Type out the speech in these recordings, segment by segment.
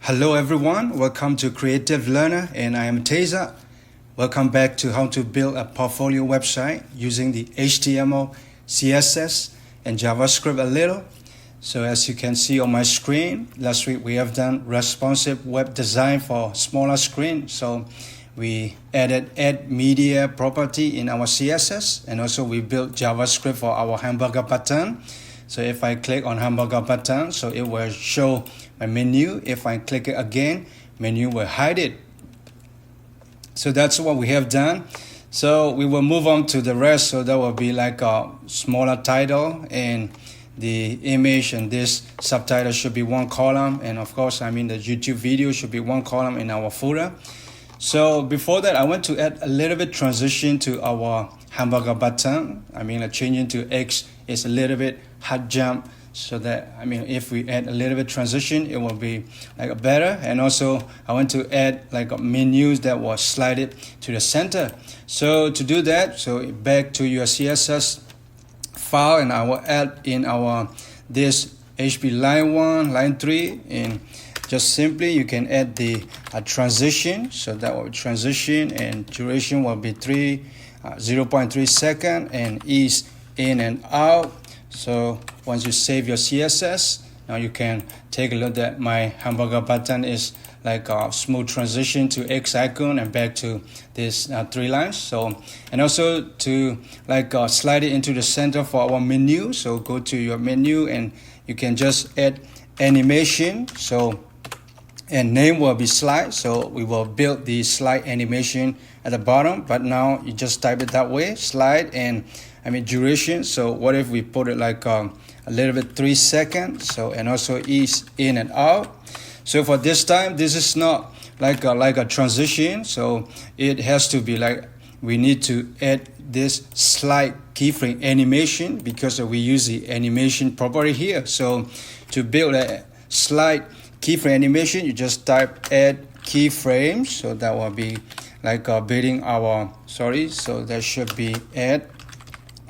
Hello everyone, welcome to Creative Learner and I am Teza. Welcome back to how to build a portfolio website using the HTML, CSS and JavaScript a little. So as you can see on my screen, last week we have done responsive web design for smaller screen. So we added add media property in our CSS and also we built JavaScript for our hamburger button. So if I click on hamburger button, so it will show my menu. If I click it again, menu will hide it. So that's what we have done. So we will move on to the rest. So that will be like a smaller title and the image and this subtitle should be one column. And of course, the YouTube video should be one column in our footer. So before that, I want to add a little bit transition to our hamburger button. Changing to X is a little bit hard jump. So that, if we add a little bit transition, it will be like better. And also I want to add like a menus that will slide it to the center. So to do that, so back to your CSS file and I will add in our this HP line 1, line 3 and just simply you can add the transition. So that will be transition and duration will be 0.3 second and ease in and out. So once you save your CSS, now you can take a look at my hamburger button is like a smooth transition to X icon and back to this 3 lines. So and also to slide it into the center for our menu. So go to your menu and you can just add animation. So and name will be slide. So we will build the slide animation at the bottom, but now you just type it that way, slide and duration. So what if we put it like a little bit 3 seconds. So and also ease in and out. So for this time, this is not like a transition. So it has to be like we need to add this slide keyframe animation because we use the animation property here. So to build a slide keyframe animation, you just type add keyframes. So that will be like building our so that should be add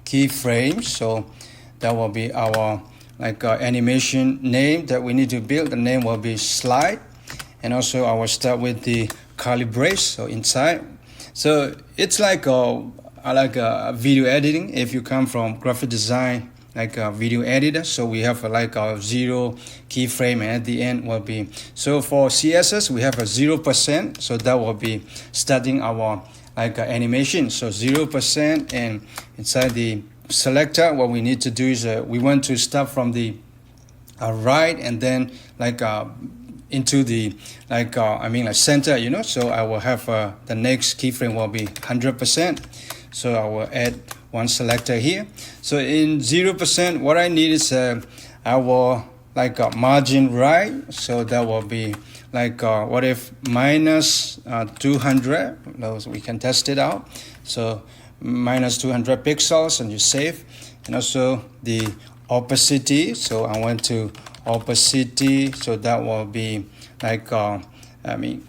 keyframes. So that will be our animation name that we need to build. The name will be slide and also I will start with the curly brace so inside. So it's like a video editing. If you come from graphic design, like a video editor, so we have a 0 keyframe and at the end will be, so for CSS we have a 0%, so that will be starting our animation. So 0% and inside the selector what we need to do is we want to start from the right and then into the center, so I will have the next keyframe will be 100%. So I will add one selector here. So in 0%, what I need is I will margin right. So that will be what if minus 200? Those we can test it out. So minus 200 pixels and you save. And also the opacity. So I went to opacity. So that will be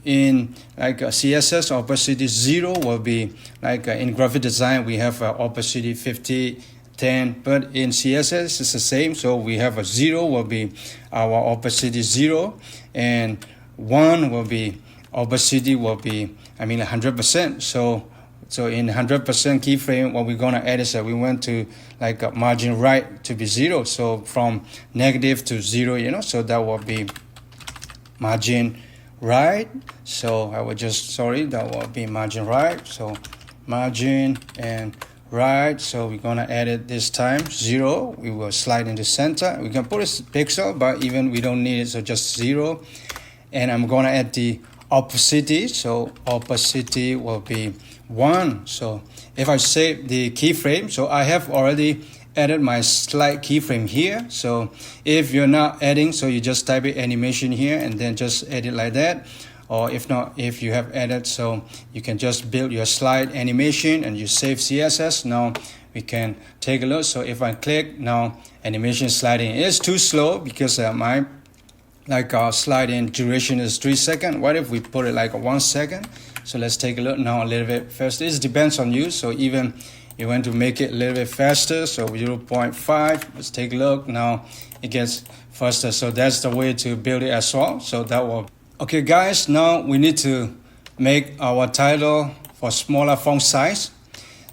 in CSS opacity 0 will be in graphic design we have opacity 50, 10, but in CSS it's the same. So we have a 0 will be our opacity 0 and 1 will be opacity will be 100%. So in 100% keyframe what we're gonna add is we want to margin right to be 0. So from negative to 0, so that will be margin right. So I will just that will be margin right. So margin and right. So we're gonna add it this time 0. We will slide into center. We can put a pixel, but even we don't need it. So just 0. And I'm gonna add the opacity. So opacity will be 1. So if I save the keyframe, so I have already added my slide keyframe here. So if you're not adding, so you just type it animation here and then just edit like that. Or if not, if you have added, so you can just build your slide animation and you save CSS. Now we can take a look. So if I click now, animation sliding is too slow because my sliding duration is 3 seconds. What if we put it 1 second? So let's take a look now a little bit first. This depends on you. So even you want to make it a little bit faster, so 0.5. Let's take a look now. It gets faster. So that's the way to build it as well. So that will Okay guys, now we need to make our title for smaller font size.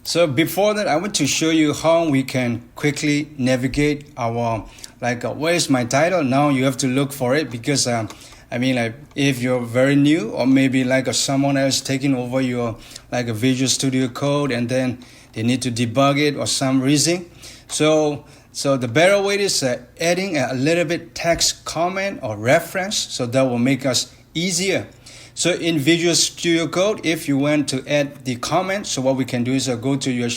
So before that, I want to show you how we can quickly navigate our, where is my title? Now you have to look for it because if you're very new or maybe someone else taking over your a Visual Studio Code and then they need to debug it or some reason. So the better way is adding a little bit text comment or reference, so that will make us easier. So in Visual Studio Code, if you want to add the comment, so what we can do is go to your,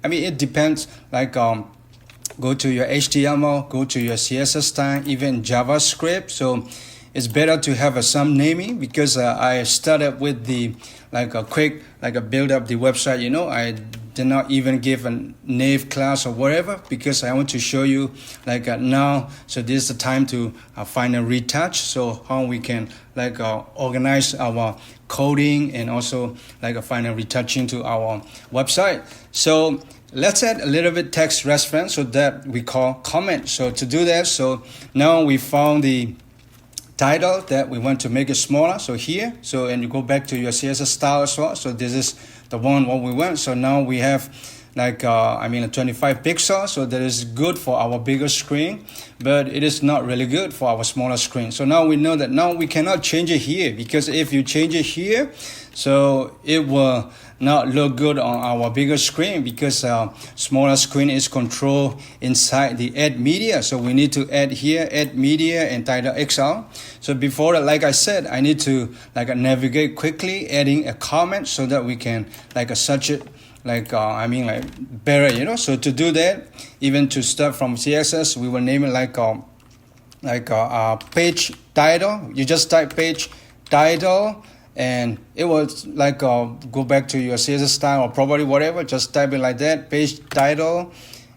it depends, go to your HTML, go to your CSS style, even JavaScript. So it's better to have some naming because I started with the a quick build up the website. I did not even give a name class or whatever because I want to show you now. So this is the time to find a retouch. So how we can organize our coding and also find a retouching to our website. So let's add a little bit text reference so that we call comment. So to do that, so now we found the title that we want to make it smaller. So here, and you go back to your CSS style as well. So this is the one what we want. So now we have a 25 pixels. So that is good for our bigger screen, but it is not really good for our smaller screen. So now we know that now we cannot change it here because if you change it here, so it will not look good on our bigger screen because smaller screen is controlled inside the add media. So we need to add here, add media and title XL. So before that, like I said, I need to navigate quickly, adding a comment so that we can search it better, So to do that, even to start from CSS, we will name it page title. You just type page title and it will go back to your CSS style or property, whatever. Just type it like that, page title,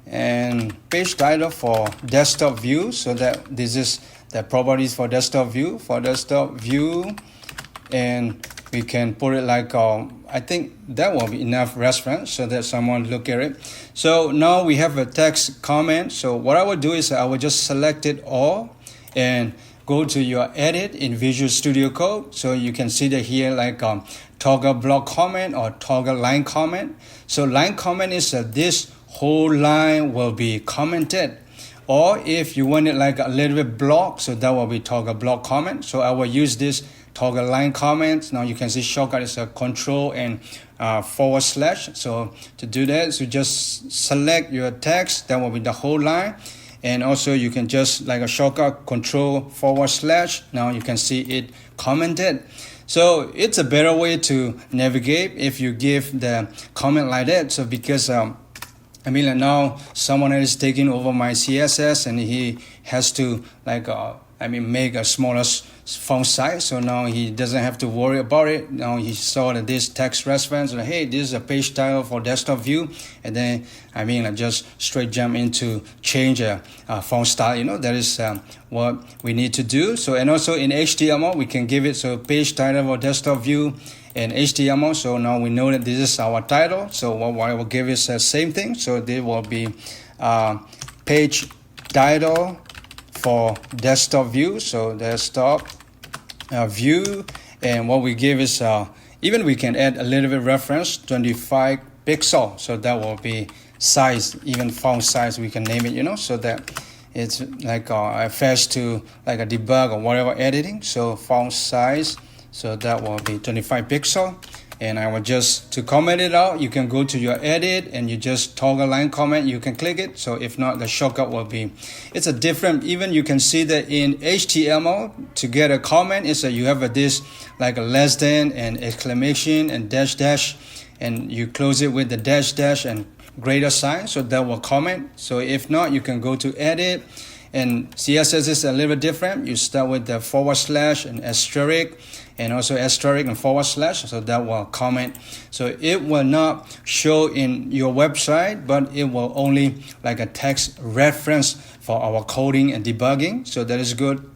and page title for desktop view. So that this is the properties for desktop view, and we can put it I think that will be enough reference so that someone look at it. So now we have a text comment. So what I will do is I will just select it all and go to your edit in Visual Studio Code. So you can see that here toggle block comment or toggle line comment. So line comment is this whole line will be commented. Or if you want it a little bit block, so that will be toggle block comment. So I will use this toggle line comments. Now you can see shortcut is a control and /. So to do that, so just select your text, that will be the whole line. And also you can just a shortcut control /. Now you can see it commented. So it's a better way to navigate if you give the comment like that. So because now someone else is taking over my CSS and he has to make a smaller font size. So now he doesn't have to worry about it. Now he saw that this text reference, and hey, this is a page title for desktop view. And then, just straight jump into change a font style. That is what we need to do. So, and also in HTML, we can give it, so page title for desktop view and HTML. So now we know that this is our title. So what I will give is the same thing. So there will be page title for desktop view. So desktop view, and what we give is even we can add a little bit reference 25 pixel. So that will be size, even font size we can name it, so that it's fast to a debug or whatever editing. So font size, so that will be 25 pixel. And I will just, to comment it out, you can go to your edit and you just toggle line comment, you can click it. So if not, the shortcut will be, it's a different, even you can see that in HTML, to get a comment, is that you have this a less than and exclamation and dash, and you close it with the dash and greater sign, so that will comment. So if not, you can go to edit, and CSS is a little bit different. You start with the / and asterisk, and also asterisk and /, so that will comment. So it will not show in your website, but it will only a text reference for our coding and debugging. So that is good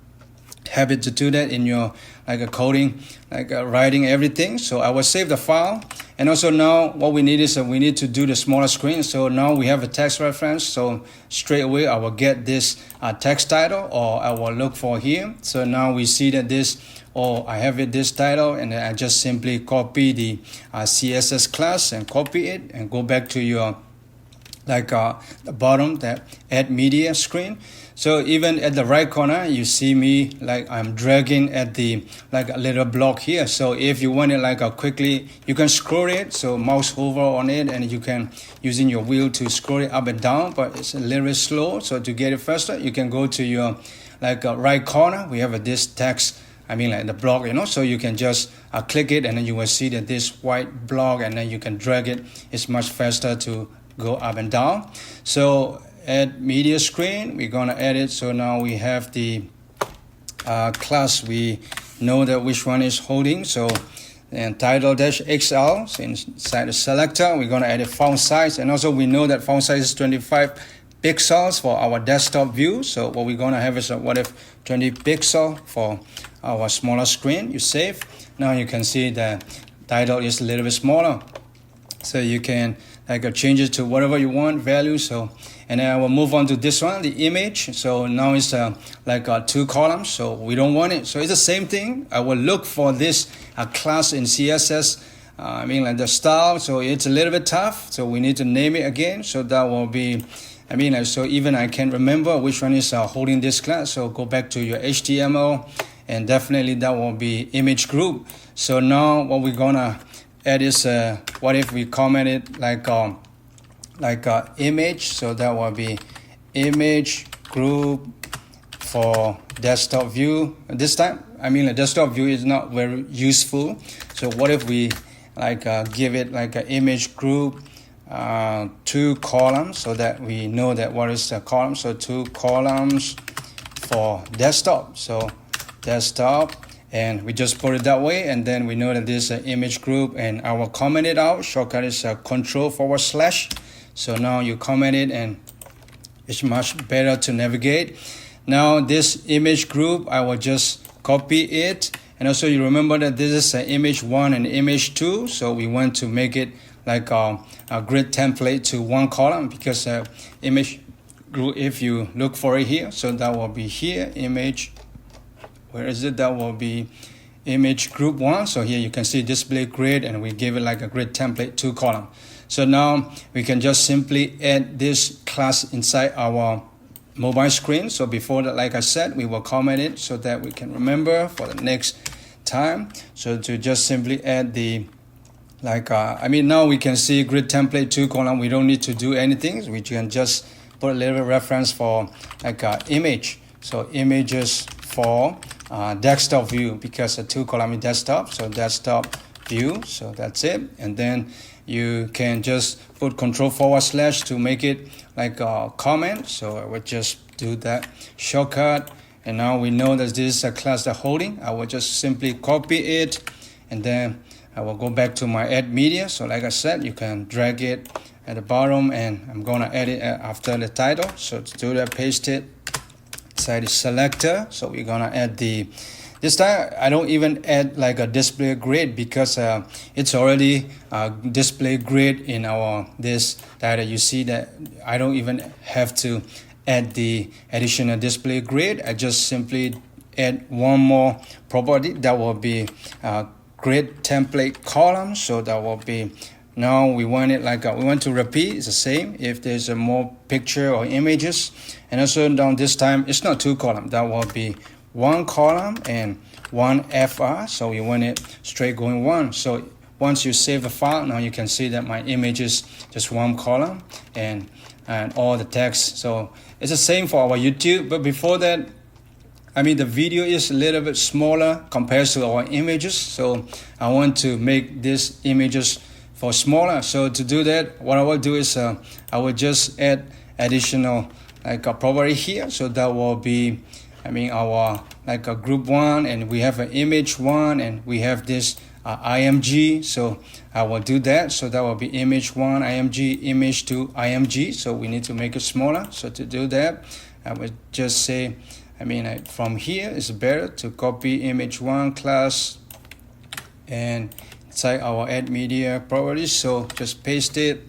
habit to do that in your a coding, writing everything. So I will save the file. And also now what we need is we need to do the smaller screen. So now we have a text reference. So straight away I will get this text title, or I will look for here. So now we see that this or I have it this title, and then I just simply copy the CSS class and copy it and go back to your the bottom, that add media screen. So even at the right corner, you see me like I'm dragging at the like a little block here. So if you want it like quickly, you can scroll it. So mouse hover on it, and you can using your wheel to scroll it up and down. But it's a little bit slow. So to get it faster, you can go to your right corner. We have this text. Like the block, so you can just click it, and then you will see that this white block, and then you can drag it. It's much faster to go up and down. So add media screen, we're gonna add it. So now we have the class, we know that which one is holding. So and title -XL, so inside the selector, we're gonna add a font size, and also we know that font size is 25 pixels for our desktop view. So what we're gonna have is what if 20 pixel for our smaller screen. You save. Now you can see the title is a little bit smaller, so you can change it to whatever you want value. So, and then I will move on to this one, the image. So now it's 2 columns, so we don't want it. So it's the same thing. I will look for this class in CSS, like the style. So it's a little bit tough, so we need to name it again. So that will be, so even I can remember which one is holding this class. So go back to your HTML, and definitely that will be image group. So now what we're gonna add is what if we comment it image. So that will be image group for desktop view. This time, the desktop view is not very useful. So what if we give it an image group 2 columns, so that we know that what is the column. So 2 columns for desktop. So desktop, and we just put it that way, and then we know that this is an image group, and I will comment it out. Shortcut is Control/. So now you comment it, and it's much better to navigate. Now this image group, I will just copy it, and also you remember that this is an image 1 and image 2. So we want to make it like a grid template to 1 column, because image group, if you look for it here, so that will be here, image. Where is it? That will be image group 1. So here you can see display grid, and we give it like a grid template 2 column. So now we can just simply add this class inside our mobile screen. So before that, like I said, we will comment it so that we can remember for the next time. So to just simply add the now we can see grid template 2 column. We don't need to do anything. We can just put a little reference for image. So images for desktop view, because a 2 column is desktop, so desktop view. So that's it. And then you can just put Control// to make it like a comment. So I would just do that shortcut, and now we know that this is a class that holding. I will just simply copy it, and then I will go back to my add media. So like I said, you can drag it at the bottom, and I'm gonna add it after the title. So to do that, paste it inside the selector. So we're gonna add this time I don't even add like a display grid, because it's already display grid in our this data. You see that I don't even have to add the additional display grid. I just simply add one more property that will be grid template column. So that will be, now we want it we want to repeat. It's the same if there's a more picture or images. And also down this time, it's not 2 column. That will be 1 column and 1 FR. So we want it straight going 1. So once you save the file, now you can see that my image is just 1 column and all the text. So it's the same for our YouTube. But before that, the video is a little bit smaller compared to our images. So I want to make these images for smaller. So to do that, what I will do is I will just add additional a property here. So that will be, our a group 1, and we have an image 1, and we have this IMG. So I will do that. So that will be image 1 IMG, image 2 IMG. So we need to make it smaller. So to do that, I would just say, from here it's better to copy image 1 class and inside our add media properties. So just paste it,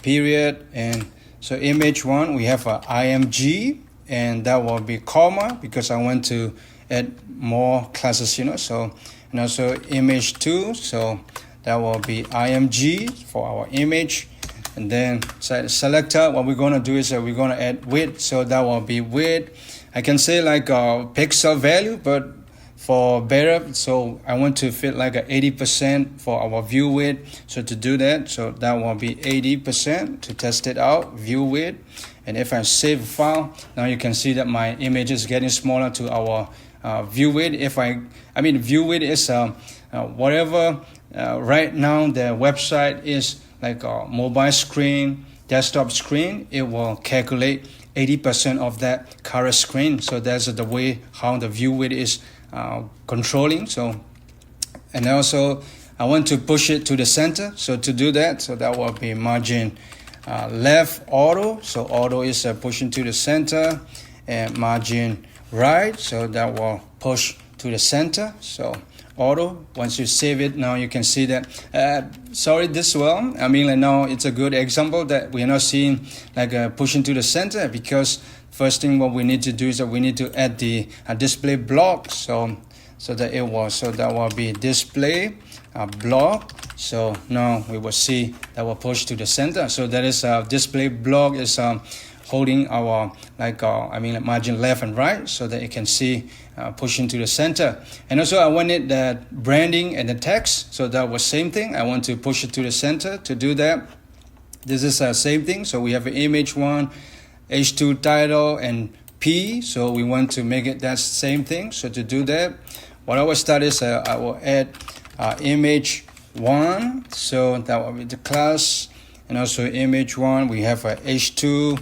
period. And so image 1, we have a IMG, and that will be comma, because I want to add more classes, so, and also image 2, so that will be img for our image. And then selector, what we're going to do is we're going to add width, so that will be width. I can say like a pixel value, but for better, so I want to fit like a 80% for our view width. So to do that, so that will be 80% to test it out, view width. And if I save a file, now you can see that my image is getting smaller to our view width. View width is whatever right now the website is like a mobile screen, desktop screen, it will calculate 80% of that current screen. So that's the way how the view width is controlling. So, and also I want to push it to the center. So to do that, so that will be margin left auto. So auto is pushing to the center, and margin right. So that will push to the center. So auto. Once you save it, now you can see that. Now it's a good example that we are not seeing like pushing to the center, because first thing what we need to do is that we need to add the display block. So that will be display block. So now we will see that will push to the center. So that is display block is holding our margin left and right, so that you can see pushing to the center. And also I wanted the branding and the text, so that was same thing. I want to push it to the center. To do that, this is the same thing. So we have an image 1, H2 title, and P. So we want to make it that same thing. So to do that, what I will start is I will add image 1. So that will be the class. And also image 1, we have a H2,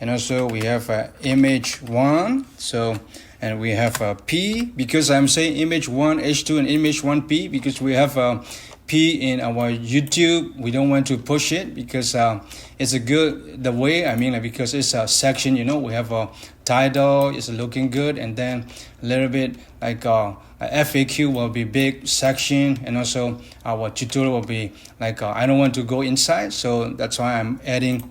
and also we have a image 1. So, and we have a P, because I'm saying image 1 H2 and image 1 P, because we have a P in our YouTube. We don't want to push it because it's a good the way, because it's a section, we have a title, it's looking good, and then a little bit like FAQ will be big section, and also our tutorial will be like I don't want to go inside, so that's why I'm adding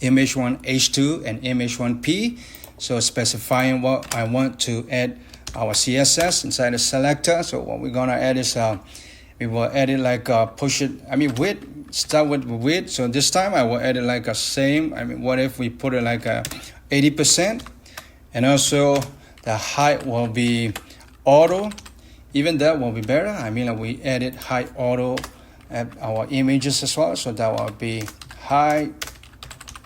image 1 H2 and image 1 P. So specifying what I want to add our CSS inside the selector. So what we're gonna add is we will add it like width. Start with width. So this time I will add it like a same. What if we put it like a 80%? And also the height will be auto. Even that will be better. We added height auto at our images as well. So that will be height.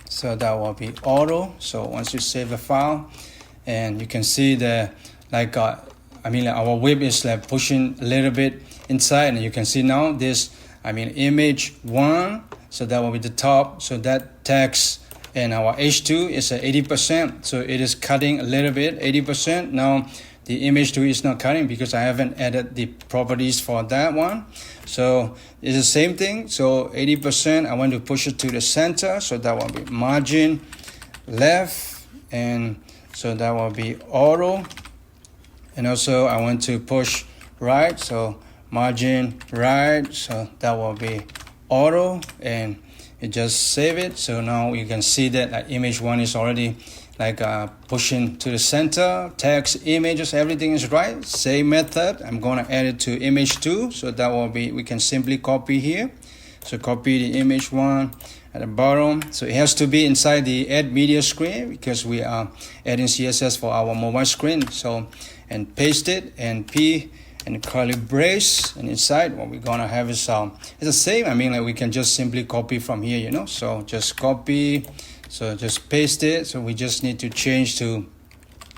So that will be auto. So once you save the file, and you can see that our width is like pushing a little bit inside, and you can see now this image 1. So that will be the top. So that text and our H2 is at 80%. So it is cutting a little bit, 80%. Now the image 2 is not cutting because I haven't added the properties for that one. So it's the same thing. So 80%, I want to push it to the center. So that will be margin left, and so that will be auto. And also I want to push right, so margin right, so that will be auto, and you just save it. So now you can see that image 1 is already pushing to the center, text, images, everything is right. Same method, I'm going to add it to image 2. So that will be, we can simply copy here. So copy the image 1 at the bottom. So it has to be inside the add media screen because we are adding CSS for our mobile screen. So, and paste it, and P and curly brace, and inside what we're gonna have is it's the same. We can just simply copy from here, So just copy. So just paste it. So we just need to change to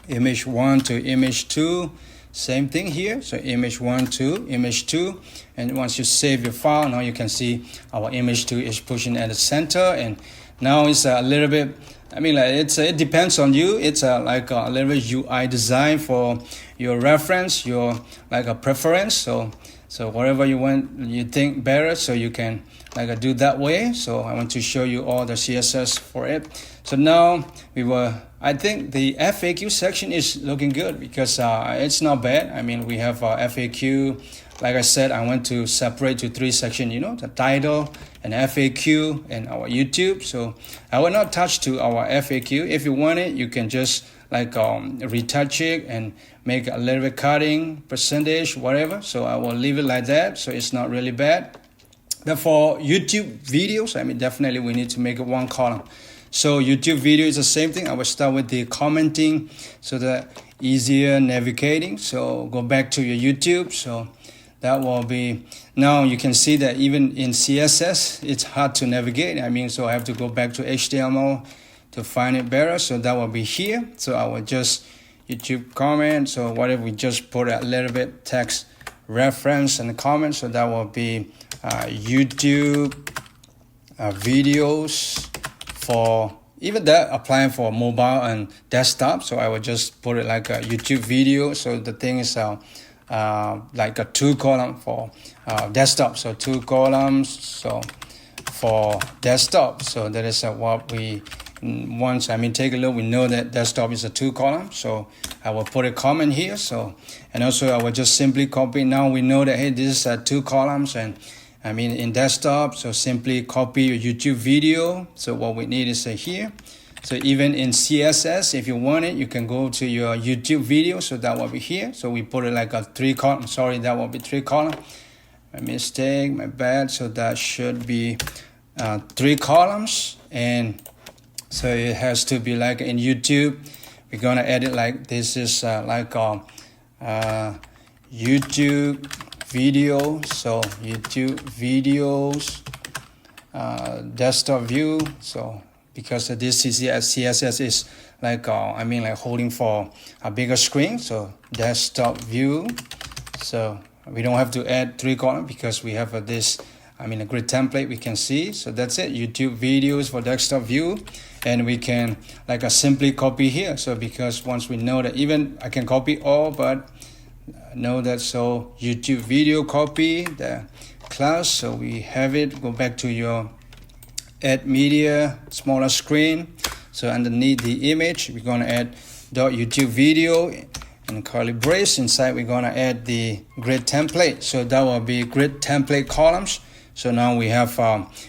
image 1 to image 2. Same thing here. So image 1 to image 2. And once you save your file, now you can see our image 2 is pushing at the center. And now it's a little bit, it depends on you. It's a little bit UI design for your reference, your a preference. So whatever you think better, so you can do that way. So I want to show you all the CSS for it. So now I think the FAQ section is looking good because it's not bad. We have FAQ. Like I said, I want to separate to 3 sections, the title and FAQ and our YouTube. So I will not touch to our FAQ. If you want it, you can just like retouch it and make a little bit cutting percentage, whatever. So I will leave it like that, so it's not really bad. But for YouTube videos, I mean, definitely we need to make it one column. So YouTube video is the same thing. I will start with the commenting so that easier navigating. So go back to your YouTube. So that will be, now you can see that even in CSS, it's hard to navigate. I mean, so I have to go back to HTML to find it better. So that will be here. So I will just YouTube comment. So what if we just put a little bit text reference and comment? So that will be YouTube videos for, even that applying for mobile and desktop. So I will just put it like a YouTube video. So the thing is like a 2 column for desktop. So 2 columns. So for desktop. So that is what we, once, I mean, take a look, we know that desktop is a 2 column. So I will put a comment here. So, and also I will just simply copy. Now we know that, hey, this is 2 columns, and I mean in desktop. So simply copy your YouTube video. So what we need is here. So even in CSS, if you want it, you can go to your YouTube video. So that will be here. So we put it like a 3 column. Sorry, that will be 3 column. My mistake, my bad. So that should be 3 columns. And so it has to be like in YouTube. We're gonna edit like this is like YouTube video. So YouTube videos, desktop view. So because this is CSS is like I mean like holding for a bigger screen. So desktop view. So we don't have to add 3 columns because we have this, I mean a grid template we can see. So that's it, YouTube videos for desktop view. And we can like simply copy here. So because once we know that, even I can copy all, but know that, so YouTube video, copy the class. So we have it, go back to your add media, smaller screen. So underneath the image, we're gonna add .YouTube video and curly brace. Inside we're gonna add the grid template. So that will be grid template columns. So now we have,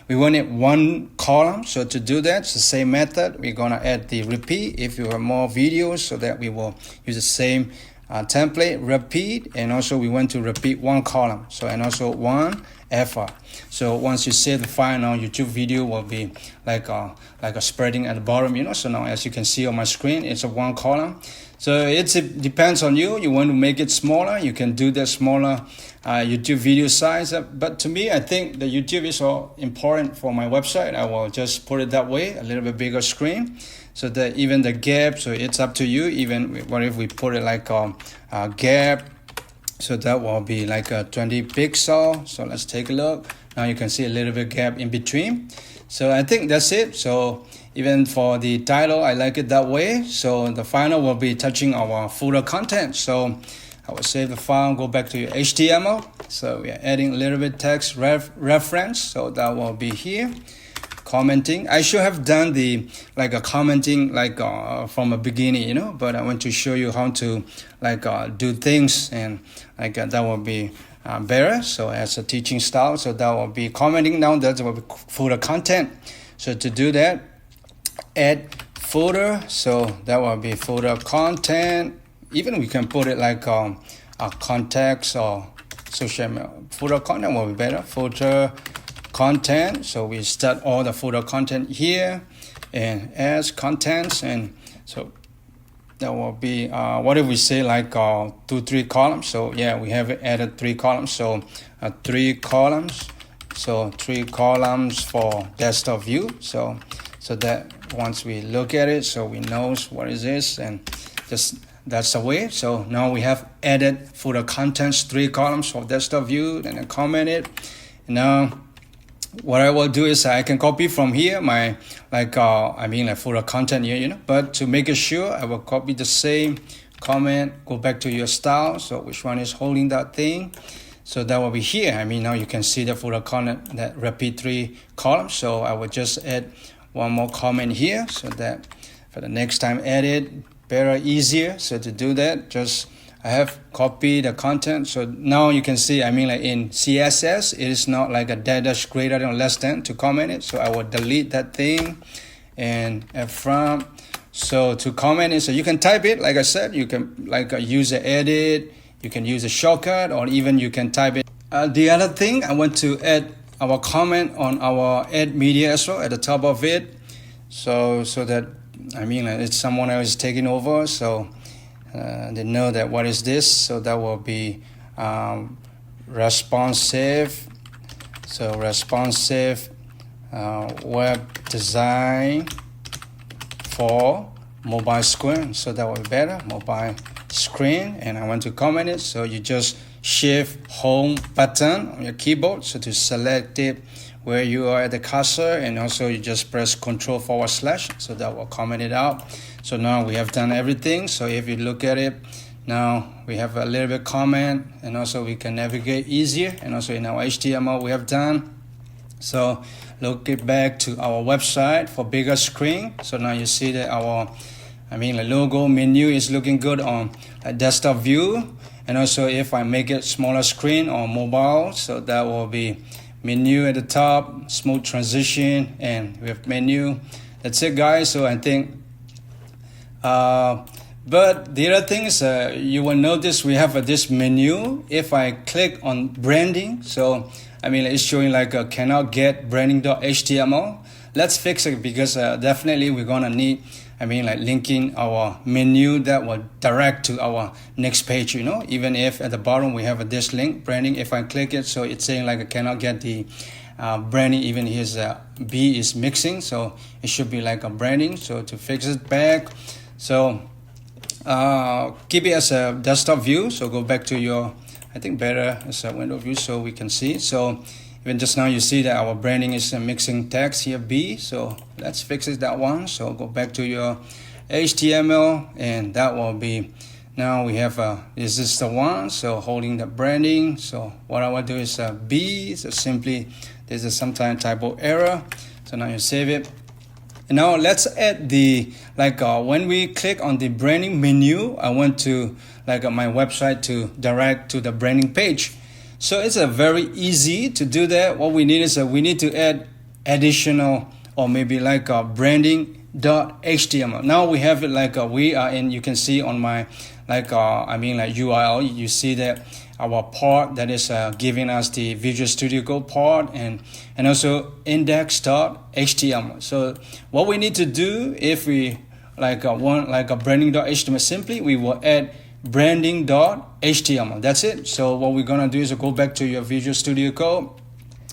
we want it 1 column. So to do that, it's the same method. We're gonna add the repeat if you have more videos, so that we will use the same template, repeat, and also we want to repeat 1 column. So, and also 1 effort. So once you save the file, now YouTube video will be like a spreading at the bottom, you know. So now as you can see on my screen, it's a 1 column. So it depends on you. You want to make it smaller, you can do the smaller YouTube video size. But to me, I think the YouTube is all important for my website. I will just put it that way, a little bit bigger screen. So that even the gap, so it's up to you. Even what if we put it like a gap, so that will be like a 20 pixel. So let's take a look. Now you can see a little bit gap in between. So I think that's it. So even for the title, I like it that way. So the final will be touching our footer content. So I will save the file, go back to your HTML. So we are adding a little bit text reference. So that will be here. Commenting, I should have done the like a commenting like from the beginning, you know, but I want to show you how to like do things, and like that will be better. So as a teaching style, so that will be commenting down, that will be footer content. So to do that, add footer. So that will be footer content. Even we can put it like a context or social media. Footer content will be better. Footer content. So we start all the footer content here and as contents. And so that will be what if we say like 2-3 columns. So yeah, we have added 3 columns. So 3 columns. So 3 columns for desktop view. So that once we look at it, so we know what is this, and just that's the way. So now we have added footer contents, 3 columns for desktop view, and then comment it. And now what I will do is I can copy from here my like footer content here, you know. But to make it sure, I will copy the same comment, go back to your style. So which one is holding that thing? So that will be here. I mean, now you can see the footer content that repeat 3 columns. So I will just add 1 more comment here, so that for the next time edit better, easier. So to do that, just I have copied the content. So now you can see, I mean, like in CSS, it is not like a dash greater than or less than to comment it. So I will delete that thing and from. So to comment is, so you can type it, like I said, you can use the edit, you can use a shortcut, or even you can type it. The other thing, I want to add our comment on our add media as well at the top of it. So that, it's someone else taking over, so they know that what is this. So that will be responsive. So responsive web design for mobile screen. So that will be better, mobile screen. And I want to comment it. So you just shift home button on your keyboard. So to select it where you are at the cursor, and also you just press Control // so that will comment it out. So now we have done everything. So if you look at it, now we have a little bit comment, and also we can navigate easier, and also in our HTML we have done. So look it back to our website for bigger screen. So now you see that our the logo menu is looking good on a desktop view. And also if I make it smaller screen on mobile, so that will be menu at the top, smooth transition, and we have menu. That's it, guys. So I think but the other thing is, you will notice we have this menu. If I click on branding, so it's showing like cannot get branding.html. Let's fix it, because definitely we're gonna need linking our menu that will direct to our next page, even if at the bottom we have this link branding. If I click it, so it's saying like I cannot get the branding, even his B is mixing, so it should be like a branding. So to fix it back, so keep it as a desktop view. So go back to your, I think better as a window view so we can see. So even just now you see that our branding is mixing text here, B. So let's fix it, that one. So go back to your HTML, and that will be, now we have this is the one, so holding the branding. So what I will do is B, so simply this is sometimes typo error. So now you save it. And now let's add the, when we click on the branding menu, I want to, my website to direct to the branding page. So it's a very easy to do that. What we need is we need to add additional, or maybe branding.html. Now we have it we are in, you can see on my URL, you see that our part that is giving us the Visual Studio Code part, and also index.html. So what we need to do, if we want a branding.html, simply we will add branding.html. That's it. So what we're gonna do is go back to your Visual Studio Code.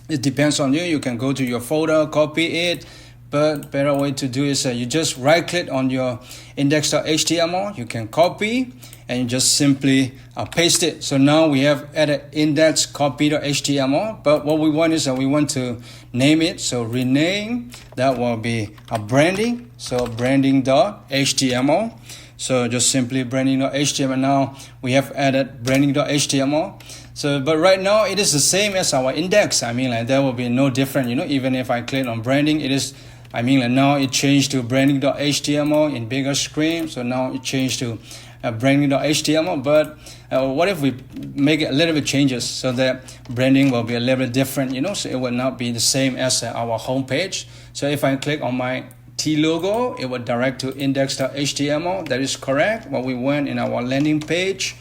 It depends on you. You can go to your folder, copy it, but better way to do is you just right click on your index.html. You can copy and you just simply paste it. So now we have added index copy.html, but what we want is we want to name it. So rename, that will be a branding. So branding.html. So just simply branding.html. Now we have added branding.html. So, but right now it is the same as our index. There will be no different, even if I click on branding, it is, now it changed to branding.html in bigger screen. So now it changed to branding.html. But what if we make it a little bit changes so that branding will be a little bit different, so it will not be the same as our home page. So if I click on my T logo, it will direct to index.html. That is correct, what we want in our landing page.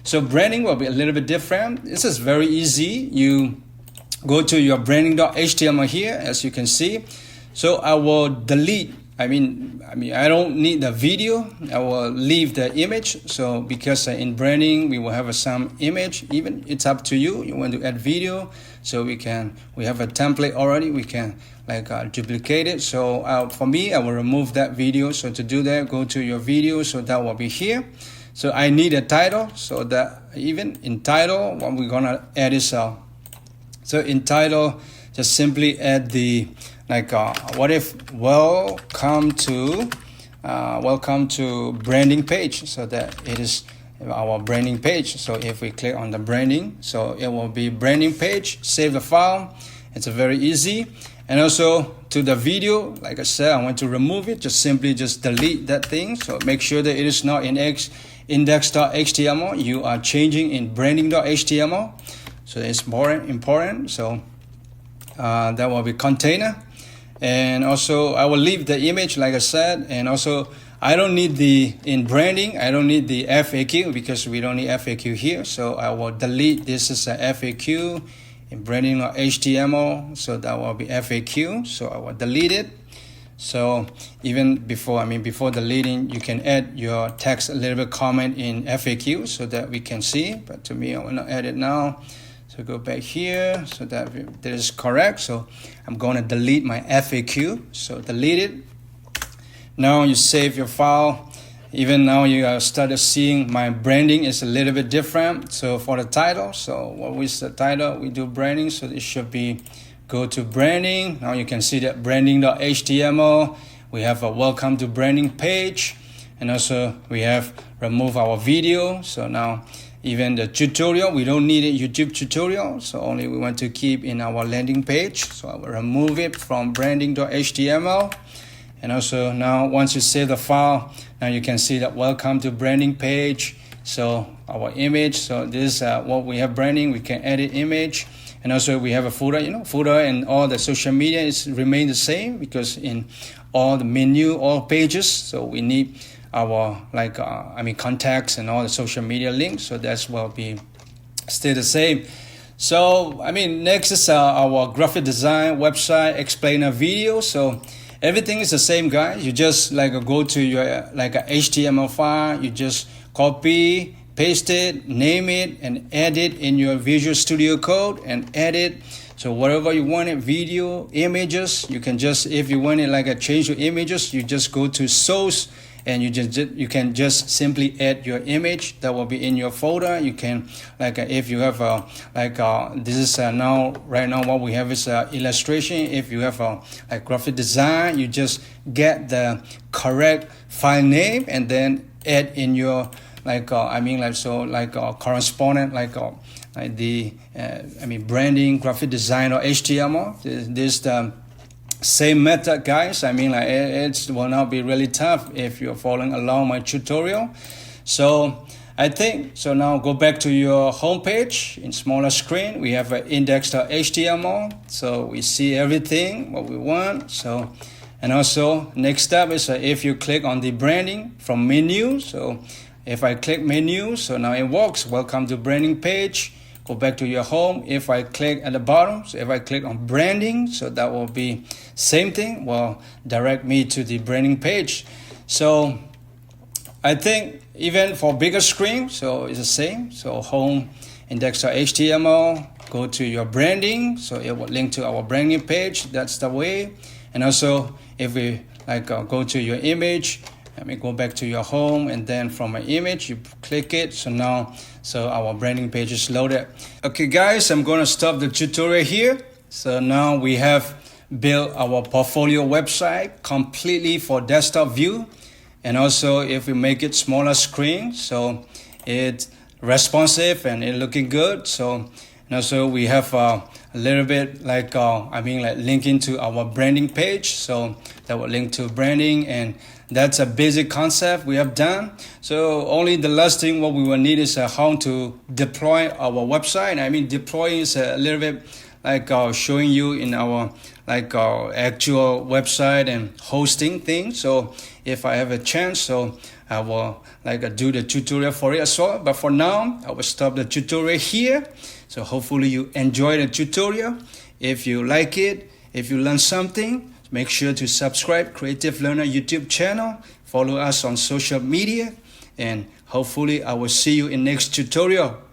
So branding will be a little bit different. This is very easy. You go to your branding.html here, as you can see. So I will delete, I don't need the video. I will leave the image. So because in branding, we will have some image, even it's up to you. You want to add video. So we have a template already. We can duplicate it. So for me, I will remove that video. So to do that, go to your video. So that will be here. So I need a title. So that even in title, what we're gonna add is so in title, just simply add the what if welcome to branding page, so that it is our branding page. So if we click on the branding, so it will be branding page. Save the file. It's very easy. And also to the video, like I said, I want to remove it. Just simply delete that thing. So make sure that it is not in index.html. You are changing in branding.html. So it's more important. So that will be container. And also I will leave the image, like I said, and also I don't need in branding, I don't need the FAQ because we don't need FAQ here. So I will delete this is a FAQ in branding or HTML. So that will be FAQ. So I will delete it. So even before deleting, you can add your text a little bit comment in FAQ so that we can see. But to me, I will not add it now. So go back here so that is correct. So I'm going to delete my FAQ. So delete it. Now you save your file. Even now you started seeing my branding is a little bit different. So for the title, so what is the title? We do branding, so it should be go to branding. Now you can see that branding.html. We have a welcome to branding page, and also we have remove our video. So now even the tutorial, we don't need a YouTube tutorial, so only we want to keep in our landing page. So I will remove it from branding.html. And also now once you save the file, now you can see that welcome to branding page. So our image, so this is what we have branding. We can edit image, and also we have a footer. Footer and all the social media is remain the same because in all the menu, all pages, so we need our contacts and all the social media links. So that's will be still the same. So next is our graphic design website explainer video. So everything is the same, guys. You just go to your a HTML file. You just copy, paste it, name it, and add it in your Visual Studio Code and edit. So whatever you want it, video, images, you can just, if you want it change your images, you just go to source and you can just simply add your image that will be in your folder. You can if you have this is right now what we have is illustration. If you have a graphic design, you just get the correct file name and then add in your correspondent branding, graphic design or HTML. This the same method, guys. It will not be really tough if you're following along my tutorial. So I think so. Now go back to your home page in smaller screen. We have an index.html, so we see everything what we want. So and also next step is if you click on the branding from menu. So if I click menu, so now it works. Welcome to branding page. Go back to your home. If I click at the bottom, so if I click on branding, so that will be same thing, will direct me to the branding page. So I think even for bigger screen, so it's the same. So home index.html, go to your branding, so it will link to our branding page. That's the way. And also if we go to your image, let me go back to your home, and then from an image you click it. So now our branding page is loaded. Okay guys, I'm going to stop the tutorial here. So now we have built our portfolio website completely for desktop view, and also if we make it smaller screen, so it's responsive and it looking good. So and also we have a little bit linking to our branding page, so that will link to branding, and that's a basic concept we have done. So only the last thing what we will need is how to deploy our website. Deploying is a little bit showing you in our our actual website and hosting thing. So if I have a chance, so I will do the tutorial for it as well. But for now, I will stop the tutorial here. So hopefully you enjoy the tutorial. If you like it, if you learn something, make sure to subscribe Creative Learner YouTube channel. Follow us on social media, and hopefully I will see you in next tutorial.